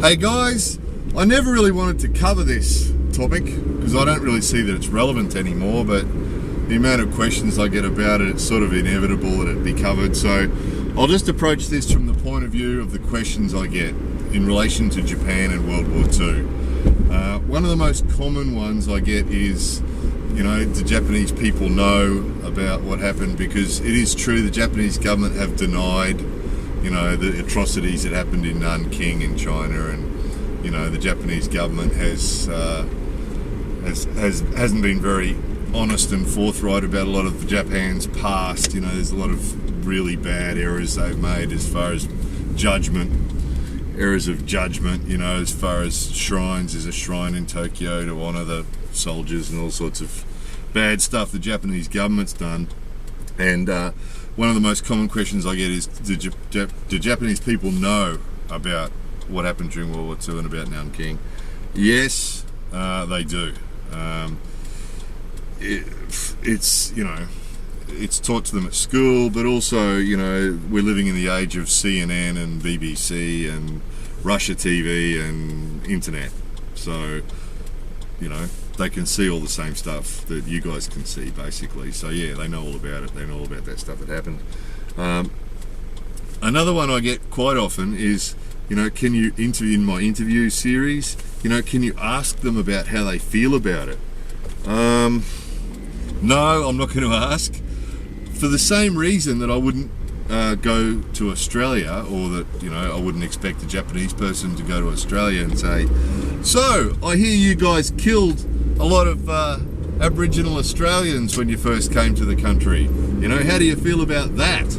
Hey guys, I never really wanted to cover this topic because I don't really see that it's relevant anymore, but the amount of questions I get about it, it's sort of inevitable that it be covered. So I'll just approach this from the point of view of the questions I get in relation to Japan and World War II. One of the most common ones I get is, do Japanese people know about what happened? Because it is true the Japanese government have denied the atrocities that happened in Nanking in China, and the Japanese government hasn't been very honest and forthright about a lot of Japan's past. There's a lot of really bad errors they've made as far as errors of judgment, as far as shrines. There's a shrine in Tokyo to honour the soldiers and all sorts of bad stuff the Japanese government's done. And one of the most common questions I get is, do Japanese people know about what happened during World War II and about Nanking? Yes, they do. It's taught to them at school, but also, we're living in the age of CNN and BBC and Russia TV and internet. So, they can see all the same stuff that you guys can see, basically. So yeah, they know all about it. They know all about that stuff that happened. Another one I get quite often is, can you interview in my interview series? Can you ask them about how they feel about it? No, I'm not going to ask. For the same reason that I wouldn't go to Australia, or that I wouldn't expect a Japanese person to go to Australia and say, "So I hear you guys killed a lot of Aboriginal Australians when you first came to the country. How do you feel about that?"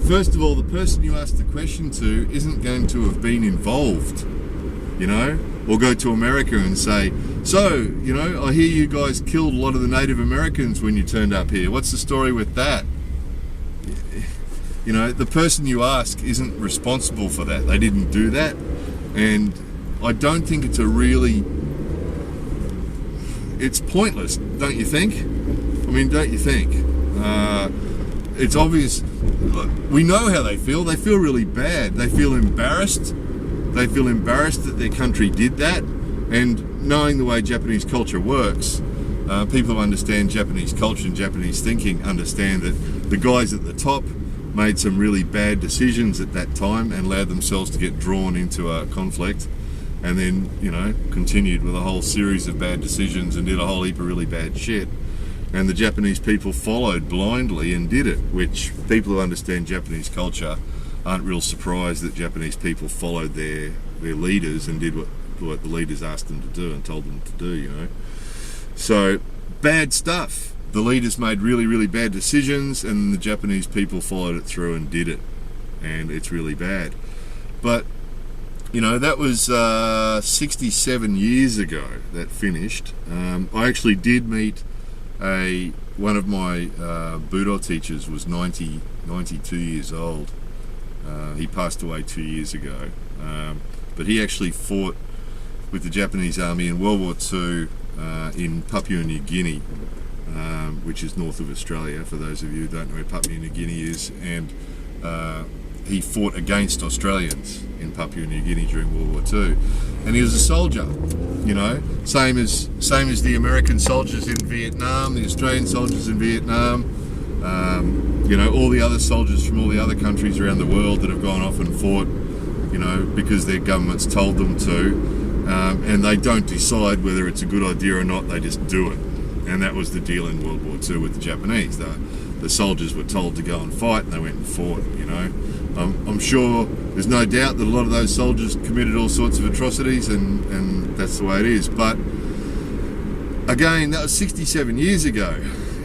First of all, the person you ask the question to isn't going to have been involved, or go to America and say, "So, I hear you guys killed a lot of the Native Americans when you turned up here. What's the story with that?" The person you ask isn't responsible for that. They didn't do that. And I don't think it's it's pointless, don't you think? Don't you think? It's obvious. We know how they feel. They feel really bad. They feel embarrassed. They feel embarrassed that their country did that. And knowing the way Japanese culture works, people who understand Japanese culture and Japanese thinking understand that the guys at the top made some really bad decisions at that time and allowed themselves to get drawn into a conflict, and then, continued with a whole series of bad decisions and did a whole heap of really bad shit. And the Japanese people followed blindly and did it, which people who understand Japanese culture aren't real surprised that Japanese people followed their leaders and did what the leaders asked them to do and told them to do, So, bad stuff. The leaders made really, really bad decisions, and the Japanese people followed it through and did it. And it's really bad. But, that was 67 years ago that finished. I actually did meet one of my Budo teachers was 92 years old. He passed away 2 years ago. But he actually fought with the Japanese army in World War II in Papua New Guinea, which is north of Australia, for those of you who don't know where Papua New Guinea is. And he fought against Australians in Papua New Guinea during World War II. And he was a soldier, same as the American soldiers in Vietnam, the Australian soldiers in Vietnam, all the other soldiers from all the other countries around the world that have gone off and fought, because their governments told them to, and they don't decide whether it's a good idea or not, they just do it. And that was the deal in World War II with the Japanese. The soldiers were told to go and fight, and they went and fought, I'm sure there's no doubt that a lot of those soldiers committed all sorts of atrocities, and that's the way it is. But again, that was 67 years ago,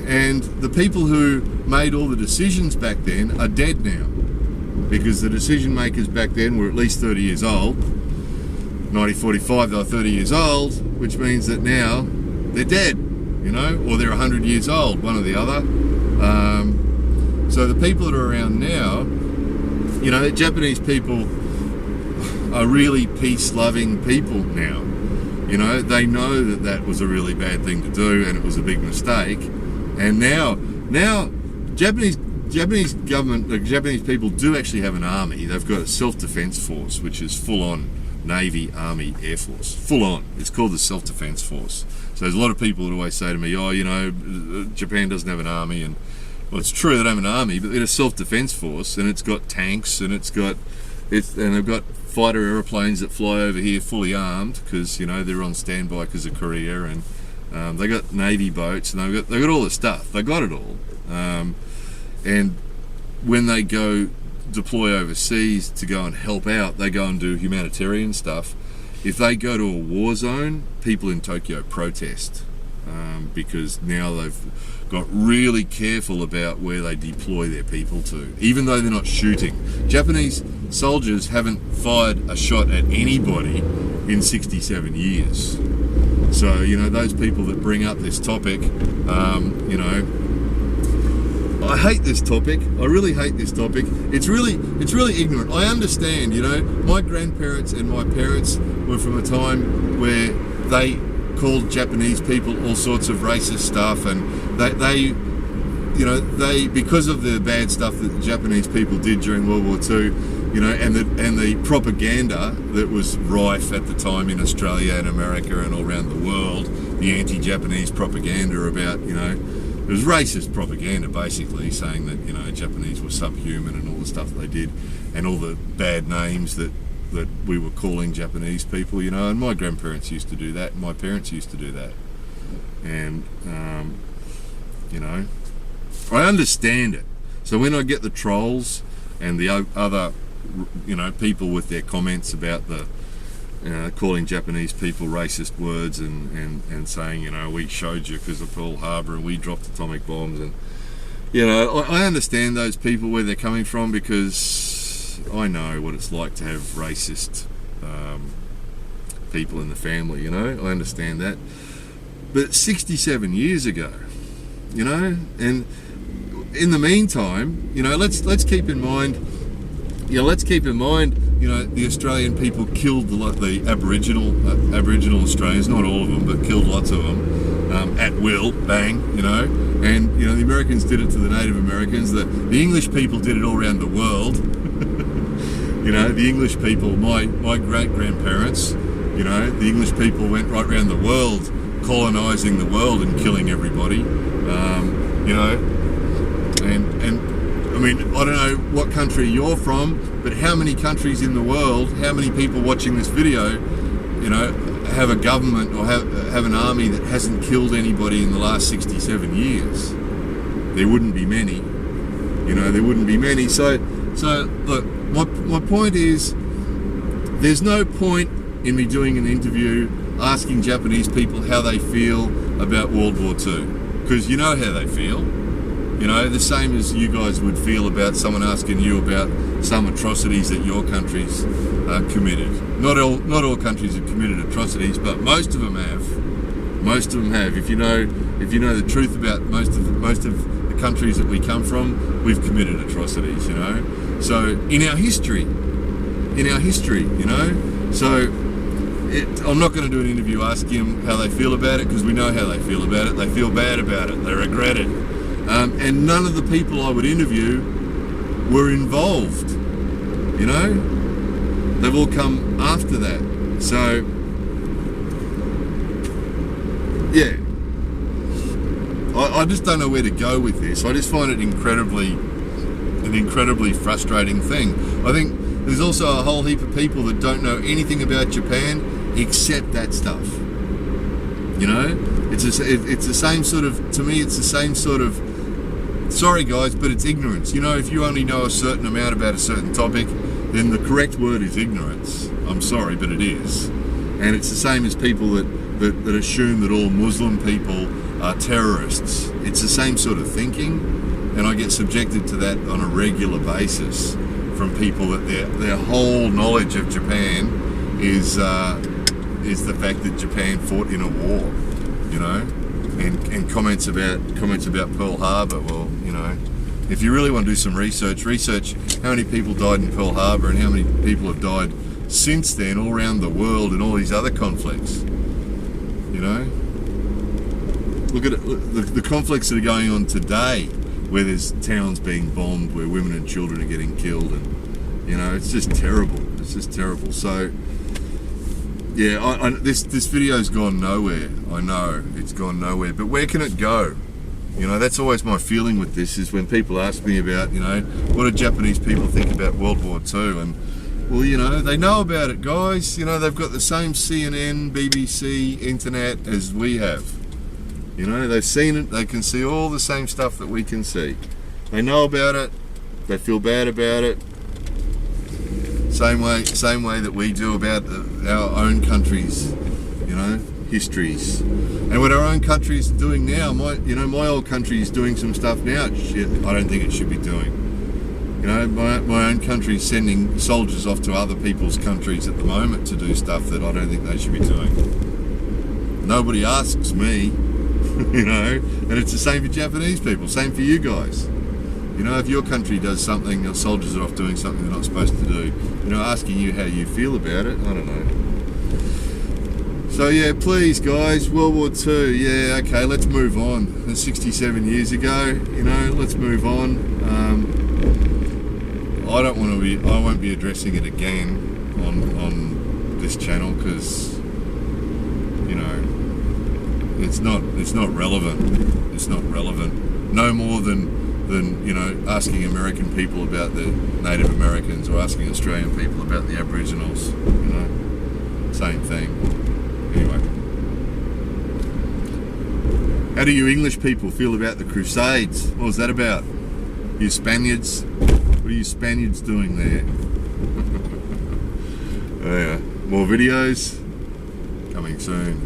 and the people who made all the decisions back then are dead now, because the decision makers back then were at least 30 years old. 1945 they were 30 years old, which means that now they're dead, or they're 100 years old, one or the other. So the people that are around now, Japanese people are really peace-loving people now. They know that that was a really bad thing to do and it was a big mistake. And now Japanese Japanese government, the Japanese people do actually have an army. They've got a self-defense force, which is full-on Navy, Army, Air Force. Full-on. It's called the self-defense force. So there's a lot of people that always say to me, oh, you know, Japan doesn't have an army. And, well, it's true they don't have an army, but they're a self-defense force, and it's got tanks, and they've got fighter aeroplanes that fly over here fully armed, because, you know, they're on standby because of Korea, and they got Navy boats, and they've got all the stuff. They got it all. And when they go deploy overseas to go and help out, they go and do humanitarian stuff. If they go to a war zone, people in Tokyo protest because now they've got really careful about where they deploy their people to, even though they're not shooting. Japanese soldiers haven't fired a shot at anybody in 67 years. So, you know, those people that bring up this topic, you know, I hate this topic. I really hate this topic. It's really ignorant. I understand, you know, my grandparents and my parents were from a time where they called Japanese people all sorts of racist stuff, and they because of the bad stuff that the Japanese people did during World War II, you know, and the propaganda that was rife at the time in Australia and America and all around the world, the anti-Japanese propaganda about, you know, it was racist propaganda, basically, saying that, you know, Japanese were subhuman and all the stuff they did, and all the bad names that we were calling Japanese people, you know. And my grandparents used to do that, and my parents used to do that. And, you know, I understand it. So when I get the trolls and the other, you know, people with their comments about the calling Japanese people racist words and saying, you know, we showed you because of Pearl Harbor and we dropped atomic bombs, and, you know, I understand those people where they're coming from, because I know what it's like to have racist people in the family, you know. I understand that. But 67 years ago, you know, and in the meantime, you know, let's keep in mind, you know, the Australian people killed the Aboriginal Australians, not all of them, but killed lots of them at will, bang, you know. And, you know, the Americans did it to the Native Americans. The English people did it all around the world. You know, the English people, my great-grandparents, you know, the English people went right around the world, colonising the world and killing everybody, you know. And I mean, I don't know what country you're from, but how many countries in the world, how many people watching this video, you know, have a government or have an army that hasn't killed anybody in the last 67 years? There wouldn't be many. You know, there wouldn't be many. So look, my point is, there's no point in me doing an interview asking Japanese people how they feel about World War II, because you know how they feel. You know, the same as you guys would feel about someone asking you about some atrocities that your country's committed. Not all countries have committed atrocities, but most of them have. Most of them have. If you know the truth about most of the countries that we come from, we've committed atrocities. You know, so in our history, you know, so. I'm not going to do an interview asking them how they feel about it, because we know how they feel about it. They feel bad about it. They regret it. And none of the people I would interview were involved, you know? They've all come after that. So, yeah. I just don't know where to go with this. I just find it an incredibly frustrating thing. I think there's also a whole heap of people that don't know anything about Japan except that stuff. You know? It's the same sort of, to me, it's the same sort of, sorry guys, but it's ignorance. You know, if you only know a certain amount about a certain topic, then the correct word is ignorance. I'm sorry, but it is. And it's the same as people that assume that all Muslim people are terrorists. It's the same sort of thinking, and I get subjected to that on a regular basis from people that their whole knowledge of Japan is the fact that Japan fought in a war, you know. And comments about Pearl Harbor. Well, you know, if you really want to do some research how many people died in Pearl Harbor and how many people have died since then all around the world in all these other conflicts. You know, look at it, the conflicts that are going on today. where there's towns being bombed, where women and children are getting killed, and it's just terrible. It's just terrible. So yeah, this video's gone nowhere. I know it's gone nowhere, but where can it go? That's always my feeling with this, is when people ask me about, what do Japanese people think about World War II? And, well, they know about it, guys. They've got the same CNN, BBC, internet as we have. They've seen it. They can see all the same stuff that we can see. They know about it. They feel bad about it. Same way that we do about our own countries, histories. And what our own country is doing now, my old country is doing some stuff now. Shit, I don't think it should be doing. My own country is sending soldiers off to other people's countries at the moment to do stuff that I don't think they should be doing. Nobody asks me, and it's the same for Japanese people, same for you guys. If your country does something, your soldiers are off doing something they're not supposed to do, asking you how you feel about it, I don't know. So yeah, please guys, World War II, yeah, okay, let's move on. That's 67 years ago, let's move on. I won't be addressing it again on this channel, because, it's not relevant. It's not relevant. No more than asking American people about the Native Americans, or asking Australian people about the Aboriginals, same thing. Anyway, how do you English people feel about the Crusades? What was that about? You Spaniards? What are you Spaniards doing there? Oh yeah, more videos coming soon.